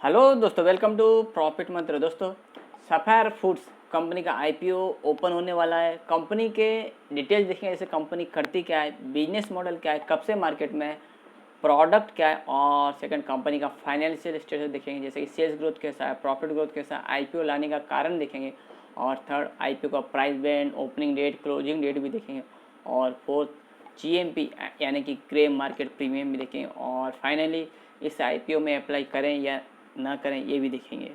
Hello दोस्तों, welcome to profit मंत्र। दोस्तों, सफायर फूड्स कंपनी का आईपीओ ओपन होने वाला है। कंपनी के डिटेल्स देखेंगे, जैसे कंपनी करती क्या है, बिजनेस मॉडल क्या है, कब से मार्केट में है, प्रोडक्ट क्या है, और सेकंड कंपनी का फाइनेंशियल स्टेटस देखेंगे, जैसे कि सेल्स ग्रोथ कैसा है, प्रॉफिट ग्रोथ कैसा है, आईपीओ लाने का कारण देखेंगे, और थर्ड आईपीओ का price band, opening date, closing date भी देखेंगे, और फोर्थ जीएमपी यानी कि ग्रे मार्केट प्रीमियम भी देखेंगे, और फाइनली इस आईपीओ में अप्लाई करें या ना करें ये भी देखेंगे।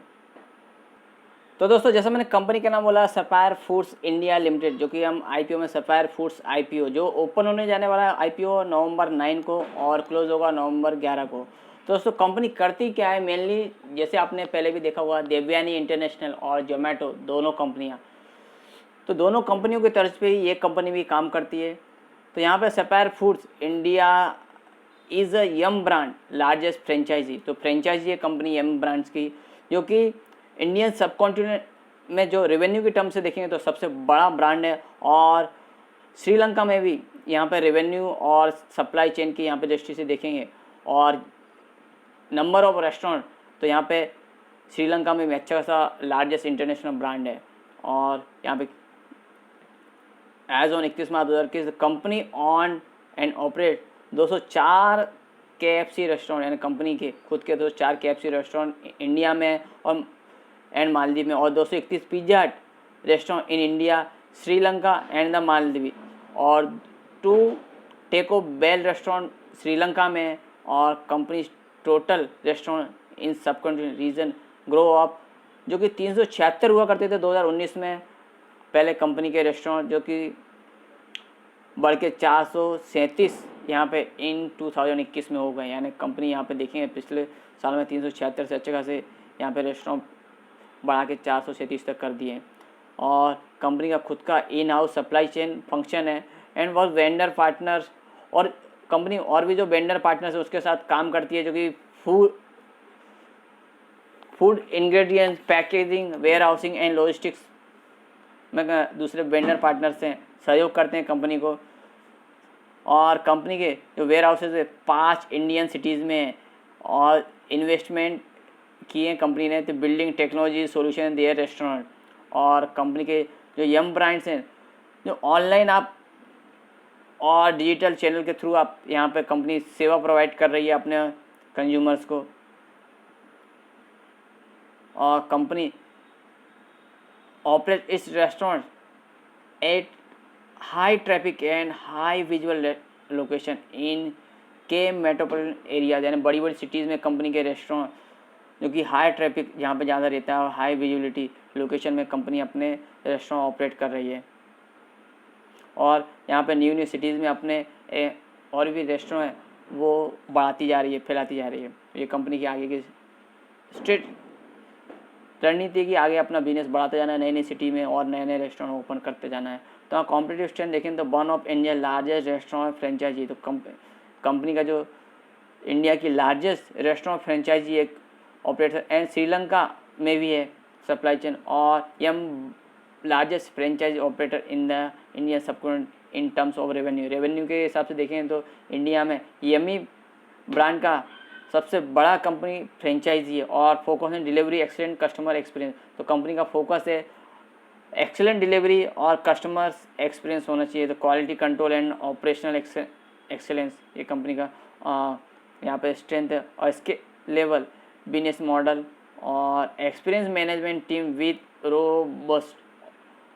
तो दोस्तों, जैसा मैंने कंपनी का नाम बोला, सफायर फूड्स इंडिया लिमिटेड, जो कि हम आईपीओ में सफायर फूड्स आईपीओ जो ओपन होने जाने वाला है आईपीओ नवंबर 9 को और क्लोज होगा नवंबर 11 को। तो दोस्तों, कंपनी करती क्या है मेनली, जैसे आपने पहले भी देखा हुआ, देवयानी इंटरनेशनल और जोमेटो दोनों कंपनियां, तो दोनों कंपनियों की तर्ज पे ही ये कंपनी भी काम करती है। तो यहाँ पे sapphire foods India is a yum brand largest franchisee. तो फ्रेंचाइजी है कंपनी यम ब्रांड्स की, जो कि इंडियन सब कॉन्टिनेंट में जो रेवेन्यू की टर्म से देखेंगे तो सबसे बड़ा ब्रांड है। और श्रीलंका में भी यहाँ पे रेवेन्यू और सप्लाई चेन की यहाँ पे दृष्टि से देखेंगे, और नंबर ऑफ रेस्टोरेंट, तो यहाँ पे श्रीलंका में भी अच्छा खासा लार्जेस्ट इंटरनेशनल ब्रांड है। और यहाँ पे as on 31 March 2021 company own and operate 204 KFC restaurant, यानी कंपनी के खुद के 204 KFC रेस्टोरेंट इंडिया में और एंड मालदीव में, और 231 पिज्जा हट restaurant in India, Sri Lanka and the Maldives, और 2 टेको बेल रेस्टोरेंट श्रीलंका में, और कंपनी टोटल रेस्टोरेंट इन सब रीजन ग्रो अप, जो कि 376 हुआ करते थे 2019 में पहले कंपनी के रेस्टोरेंट, जो कि बढ़ के 437 यहाँ पे इन 2021 में हो गए। यानी कंपनी यहाँ पे देखेंगे पिछले साल में 376 से अच्छे खासे यहाँ पे रेस्टोरेंट बढ़ा के 437 तक कर दिए। और कंपनी का खुद का in house supply chain function है एंड वॉज वेंडर पार्टनर्स, और कंपनी और भी जो वेंडर पार्टनर्स है उसके साथ काम करती है, जो कि food ingredients, packaging, warehousing and logistics में दूसरे वेंडर पार्टनर से सहयोग करते हैं कंपनी को। और कंपनी के जो वेयर हाउसेज है 5 इंडियन सिटीज़ में, और इन्वेस्टमेंट किए कंपनी ने तो building technology solution their restaurant. और कंपनी के जो यम ब्रांड्स हैं, जो ऑनलाइन आप और डिजिटल चैनल के थ्रू आप यहाँ पे कंपनी सेवा प्रोवाइड कर रही है अपने कंज्यूमर्स को। और कंपनी ऑपरेट इस restaurant at high traffic and high visual location in के मेट्रोपॉलिटन एरिया, यानी बड़ी बड़ी सिटीज़ में कंपनी के रेस्टोरेंट जो कि हाई ट्रैफिक जहाँ पे ज़्यादा रहता है और हाई विजिबिलिटी लोकेशन में कंपनी अपने रेस्टोरेंट ऑपरेट कर रही है। और यहाँ पे न्यू न्यू सिटीज़ में अपने और भी रेस्टोरेंट है वो बढ़ाती जा रही है, फैलाती जा रही है। ये कंपनी की आगे की स्ट्रेट रणनीति की आगे अपना बिजनेस बढ़ाते जाना है, नई नई सिटी में और नए नए रेस्टोरेंट ओपन करते जाना है। तो कॉम्पिटिटिव स्ट्रेंथ देखें तो one of India largest restaurant franchisee, तो कंपनी का जो इंडिया की लार्जेस्ट रेस्टोरेंट फ्रेंचाइजी एक ऑपरेटर एंड श्रीलंका में भी है सप्लाई चेन, और Yum largest franchisee operator in the Indian subcontinent in terms of revenue के हिसाब से देखें तो इंडिया में यमी ब्रांड का सबसे बड़ा कंपनी फ्रेंचाइजी है। और फोकस है डिलीवरी एक्सीलेंट कस्टमर एक्सपीरियंस, तो कंपनी का फोकस है एक्सीलेंट डिलीवरी और कस्टमर्स एक्सपीरियंस होना चाहिए। तो quality control and operational excellence ये कंपनी का यहाँ पे स्ट्रेंथ है। और इसके लेवल बिजनेस मॉडल और experience management team with robust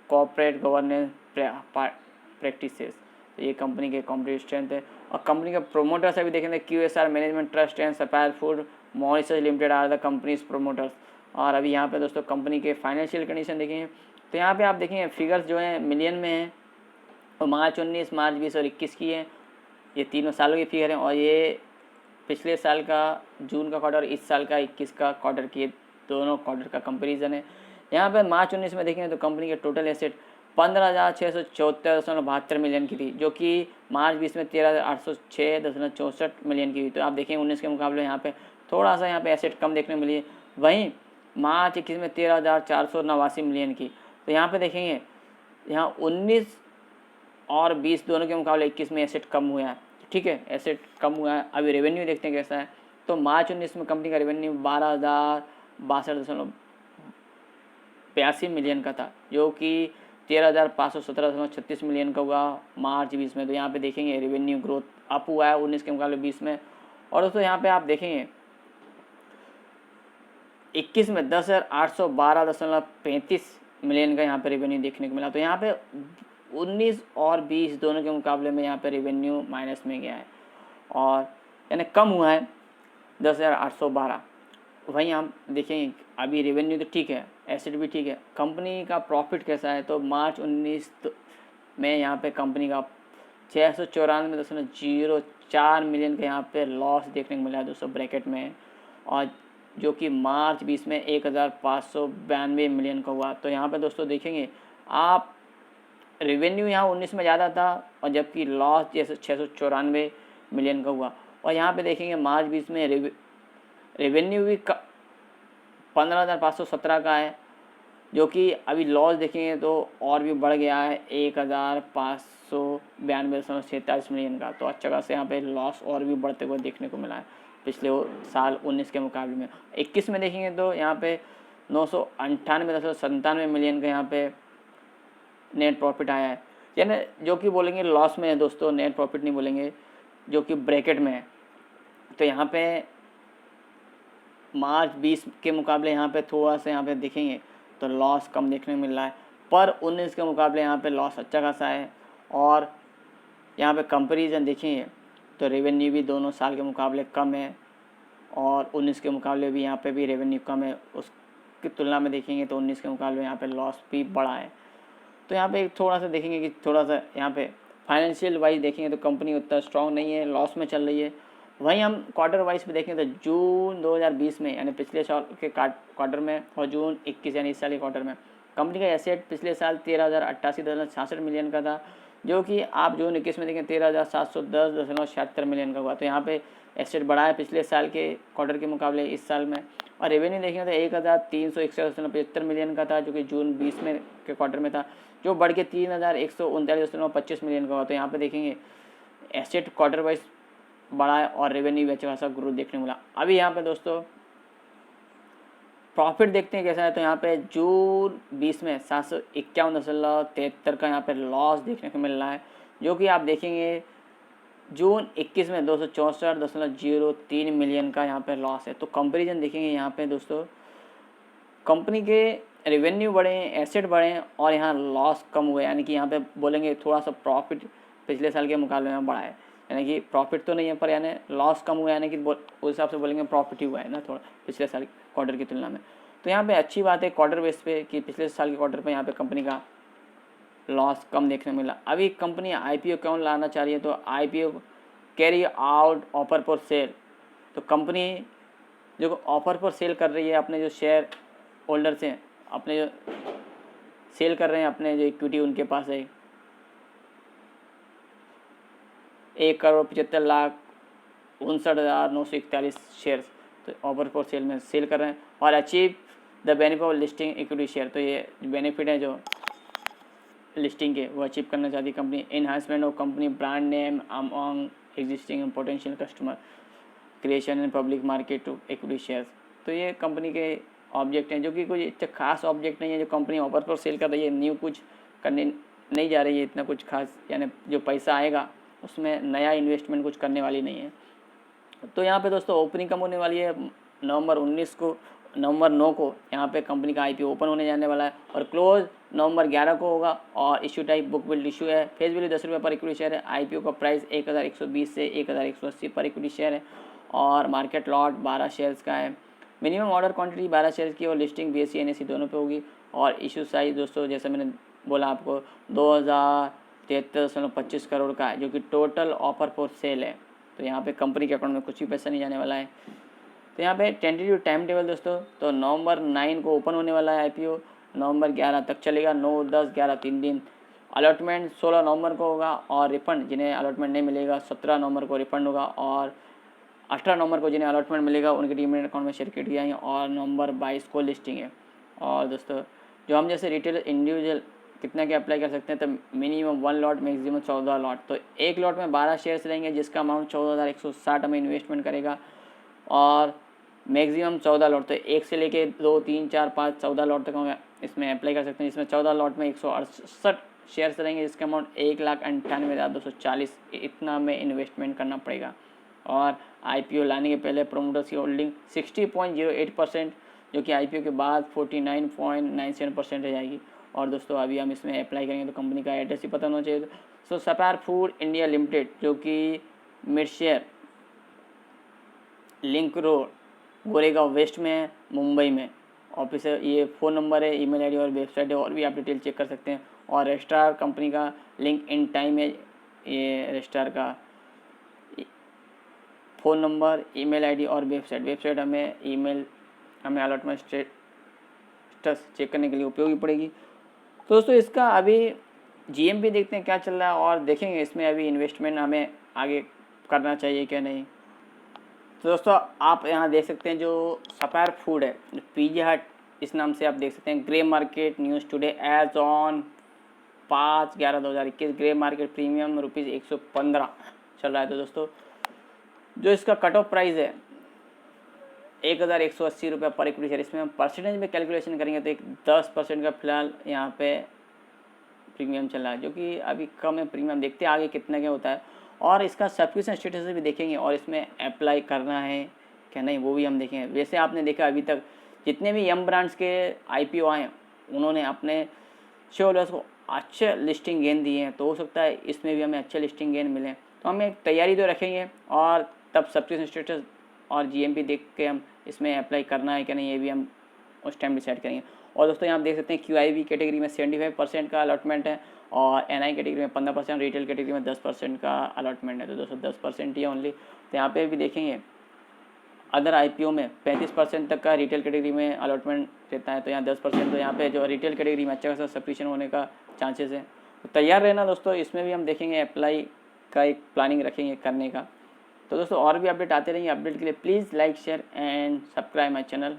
corporate governance practices, तो ये कंपनी के कॉम्पिटिटिव स्ट्रेंथ है। और कंपनी के प्रोमोटर्स अभी देखेंगे QSR management trust and sapphire food Mauritius limited are the companies promoters. और अभी यहाँ पे दोस्तों कंपनी के फाइनेंशियल कंडीशन देखेंगे तो यहाँ पे आप देखेंगे फिगर्स जो हैं मिलियन में हैं, और मार्च 19, मार्च 20 और 21 की है। ये तीनों सालों की फिगर हैं, और ये पिछले साल का जून का क्वार्टर, इस साल का 21 का क्वार्टर की दोनों क्वार्टर का कंपेरिजन है। यहाँ पे मार्च 19 में देखेंगे तो कंपनी के टोटल एसेट 15,674.72 मिलियन की थी, जो कि मार्च 20 में 13,806.64 मिलियन की हुई। तो आप देखेंगे 19 के मुकाबले यहाँ पे थोड़ा सा यहाँ पे एसेट कम देखने को मिली। वहीं मार्च 21 में 13,489 मिलियन की। तो यहाँ पे देखेंगे यहाँ 19 और 20 दोनों के मुकाबले 21 में एसेट कम हुआ है। ठीक है, एसेट कम हुआ है। अभी रेवेन्यू देखते हैं कैसा है। तो मार्च 19 में कंपनी का रेवेन्यू 12,62.82 मिलियन का था, जो कि 13,517.36 मिलियन का हुआ मार्च 20 में। तो यहाँ पे देखेंगे रेवेन्यू ग्रोथ अप हुआ है 19 के मुकाबले 20 में। और दोस्तों यहाँ पे आप देखेंगे 21 में 10,812.35 मिलियन का यहाँ पे रेवेन्यू देखने को मिला। तो यहाँ पे 19 और 20 दोनों के मुकाबले में यहाँ पे रेवेन्यू माइनस में गया है और यानी कम हुआ है 10,812। वहीं हम देखेंगे अभी रेवेन्यू तो ठीक है, एसेट भी ठीक है, कंपनी का प्रॉफिट कैसा है। तो मार्च 19 में यहाँ पे कंपनी का 694.04 मिलियन का यहाँ पे लॉस देखने को मिला है दोस्तों ब्रैकेट में, और जो कि मार्च 20 में 1,592 मिलियन का हुआ। तो यहाँ पे दोस्तों देखेंगे आप रेवेन्यू यहाँ 19 में ज़्यादा था और जबकि लॉस जैसे 694 मिलियन का हुआ। और यहाँ पे देखेंगे मार्च 20 में रेवेन्यू भी 15,517 का है, जो कि अभी लॉस देखेंगे तो और भी बढ़ गया है 1,592.46 मिलियन का। तो अच्छा खासा यहाँ पे लॉस और भी बढ़ते हुए देखने को मिला है पिछले साल 19 के मुकाबले में। 21 में देखेंगे तो यहाँ पे 998.97 मिलियन का यहाँ पे नेट प्रॉफिट आया है, यानी जो कि बोलेंगे लॉस में है दोस्तों, नेट प्रॉफिट नहीं बोलेंगे, जो कि ब्रैकेट में है। तो यहाँ पे मार्च 20 के मुकाबले यहाँ पे थोड़ा सा यहाँ पे देखेंगे तो लॉस कम देखने को मिल रहा है, पर 19 के मुकाबले यहाँ पे लॉस अच्छा खासा है। और यहाँ पे कंपैरिजन देखेंगे तो रेवेन्यू भी दोनों साल के मुकाबले कम है और 19 के मुकाबले भी यहाँ पे भी रेवेन्यू कम है, उसकी तुलना में देखेंगे तो 19 के मुकाबले यहाँ पे लॉस भी बड़ा है। तो यहाँ पे थोड़ा सा देखेंगे कि थोड़ा सा यहाँ पे फाइनेंशियल वाइज देखेंगे तो कंपनी उतना स्ट्रॉन्ग नहीं है, लॉस में चल रही है। वहीं हम क्वार्टर वाइज पे देखें तो जून 2020 में यानी पिछले साल के क्वार्टर में और जून 21 यानी इस साल के क्वार्टर में कंपनी का एसेट पिछले साल 13,088.66 मिलियन का था, जो कि आप जून 21 में देखें 13,710.76 मिलियन का हुआ। तो यहाँ पे एसेट बढ़ा है पिछले साल के क्वार्टर के मुकाबले इस साल में। और रेवेन्यू देखेंगे तो 1,361.75 मिलियन का था, जो कि जून 20 में के क्वार्टर में था, जो बढ़ के 3,139.25 मिलियन का हुआ। तो यहाँ पे देखेंगे एसेट क्वार्टर वाइज बढ़ा है और रेवेन्यू भी अच्छा खासा ग्रोथ देखने को मिला। अभी यहाँ पे दोस्तों प्रॉफिट देखते हैं कैसा है। तो यहाँ पे जून 20 में 751.73 का यहाँ पे लॉस देखने को मिल रहा है, जो कि आप देखेंगे जून 21 में 264.03 मिलियन का यहाँ पे लॉस है। तो कंपैरिजन देखेंगे यहाँ पे दोस्तों कंपनी के रेवेन्यू बढ़े हैं, एसेट बढ़े हैं और यहाँ लॉस कम हुए, यानी कि यहाँ पे बोलेंगे थोड़ा सा प्रॉफिट पिछले साल के मुकाबले में बढ़ा है, यानी कि प्रॉफिट तो नहीं है पर यानी लॉस कम हुआ है, यानी कि उस हिसाब से बोलेंगे प्रॉफिट ही हुआ है ना थोड़ा पिछले साल क्वार्टर की तुलना में। तो यहाँ पे अच्छी बात है क्वार्टर बेस पे कि पिछले साल के क्वार्टर पे यहाँ पे कंपनी का लॉस कम देखने मिला। अभी कंपनी आईपीओ क्यों लाना चाह रही है, तो IPO carry out offer for sale. तो कंपनी जो ऑफर फॉर सेल कर रही है अपने जो शेयर होल्डर्स हैं, अपने जो सेल कर रहे हैं अपने जो इक्विटी उनके पास है 1,75,59,941 शेयर्स, तो ऑफर फॉर सेल में सेल कर रहे हैं और achieve the benefit of listing equity share. तो ये बेनिफिट है जो लिस्टिंग के वो अचीव करना चाहती है company. Enhancement of company brand name among existing and potential customer, creation and public market to equity shares. तो ये कंपनी के ऑब्जेक्ट हैं, जो कि कोई इतना खास ऑब्जेक्ट नहीं है। जो कंपनी ऑफर पर सेल कर रही है, न्यू कुछ करने नहीं जा रही है इतना कुछ खास, यानी जो पैसा आएगा उसमें नया इन्वेस्टमेंट कुछ करने वाली नहीं है। तो यहाँ पे दोस्तों ओपनिंग कम होने वाली है नवंबर 9 को यहाँ पे कंपनी का आईपीओ ओपन होने जाने वाला है और क्लोज नवंबर 11 को होगा। और issue type book build issue है, फेस वैल्यू 10 रुपये पर इक्विटी शेयर है। आईपीओ का प्राइस 1,120 से 1,180 पर इक्विटी शेयर है और मार्केट लॉट 12 शेयर्स का है। मिनिमम ऑर्डर क्वांटिटी 12 शेयर्स की और लिस्टिंग BSE NSE दोनों पे होगी। और इशू साइज दोस्तों जैसे मैंने बोला आपको 2,073.25 करोड़ का है, जो कि टोटल ऑफर फॉर सेल है। तो यहाँ पे कंपनी के अकाउंट में कुछ भी पैसा नहीं जाने वाला है। तो यहाँ पे टेंटेटिव टाइम टेबल दोस्तों, तो नवंबर 9 को ओपन होने वाला है आईपीओ, नवंबर 11 तक चलेगा, 9, 10, 11 3 दिन। अलॉटमेंट 16 नवंबर को होगा और रिफंड जिन्हें अलॉटमेंट नहीं मिलेगा 17 नवंबर को रिफंड होगा और 18 नवंबर को जिन्हें अलॉटमेंट मिलेगा उनके डीमैट अकाउंट में शेयर किट जाएंगे और नवंबर 22 को लिस्टिंग है। और दोस्तों जो हम जैसे रिटेल इंडिविजुअल कितना के अप्लाई कर सकते हैं, तो मिनिमम 1 लॉट मैक्सिमम 14 लॉट। तो एक लॉट में 12 शेयर्स रहेंगे जिसका अमाउंट 14,160 में इन्वेस्टमेंट करेगा और मैक्सिमम 14 लॉट, तो 1 से लेके 2, 3, 4, 5, 14 लॉट तक हम इसमें अप्लाई कर सकते हैं। इसमें 14 लॉट में 168 शेयर्स रहेंगे, जिसका अमाउंट 1,98,240, इतना में इन्वेस्टमेंट करना पड़ेगा। और IPO लाने के पहले प्रोमोटर्स की होल्डिंग 60.08%, जो कि IPO के बाद 49.97% रह जाएगी। और दोस्तों अभी हम इसमें अप्लाई करेंगे तो कंपनी का एड्रेस ही पता होना चाहिए। सो सफायर फूड इंडिया लिमिटेड, जो कि मिडशेयर लिंक रोड, गोरेगांव वेस्ट में है, मुंबई में ऑफिस है। ये फ़ोन नंबर है, ईमेल आईडी और वेबसाइट है, और भी आप डिटेल चेक कर सकते हैं। और रजिस्ट्रार कंपनी का लिंक इन टाइम है, ये रजिस्ट्रार का फ़ोन नंबर, ईमेल आईडी और वेबसाइट हमें अलॉटमेंट स्टेटस चेक करने के लिए उपयोगी पड़ेगी। तो दोस्तों इसका अभी GMP देखते हैं क्या चल रहा है, और देखेंगे इसमें अभी इन्वेस्टमेंट हमें आगे करना चाहिए क्या नहीं। तो दोस्तों आप यहाँ देख सकते हैं जो सफायर फूड है, पिज़्ज़ा हट इस नाम से आप देख सकते हैं। Grey market news today as on 5/11/2021 grey market premium ₹115 चल रहा है। तो दोस्तों जो इसका कट ऑफ प्राइस है 1,180 रुपये पर इक्विटी शेयर। इसमें हम परसेंटेज में कैलकुलेशन करेंगे तो एक 10% का फिलहाल यहाँ पे प्रीमियम चल रहा है, जो कि अभी कम है प्रीमियम। देखते हैं आगे कितना क्या होता है, और इसका सब्सक्रिप्शन स्टेटस भी देखेंगे, और इसमें अप्लाई करना है क्या नहीं वो भी हम देखेंगे। वैसे आपने देखा अभी तक जितने भी यम ब्रांड्स के IPO आए उन्होंने अपने शेयर होल्डर्स को अच्छे लिस्टिंग गेन दिए हैं, तो हो सकता है इसमें भी हमें अच्छे लिस्टिंग गेन मिले। तो हम एक तैयारी तो रखेंगे, और तब सब्सक्रिप्शन स्टेटस और GMP देख के हम इसमें अप्लाई करना है क्या नहीं ये भी हम उस टाइम डिसाइड करेंगे। और दोस्तों यहाँ आप देख सकते हैं QIB कैटेगरी में 75% का अलॉटमेंट है, और NI कैटेगरी में 15%, रिटेल कैटेगरी में 10% का अलॉटमेंट है। तो दोस्तों 10% ही है ओनली। तो यहाँ पे भी देखेंगे अदर IPO में 35% तक का रिटेल कैटेगरी में अलॉटमेंट रहता है, तो यहाँ 10%। तो यहाँ पे जो रिटेल कैटेगरी में अच्छा खासा सफिशिएंट होने का चांसेस है। तो तैयार रहना दोस्तों, इसमें भी हम देखेंगे अप्लाई का एक प्लानिंग रखेंगे करने का। तो दोस्तों और भी अपडेट आते रहेंगे। अपडेट के लिए please like share and subscribe my channel.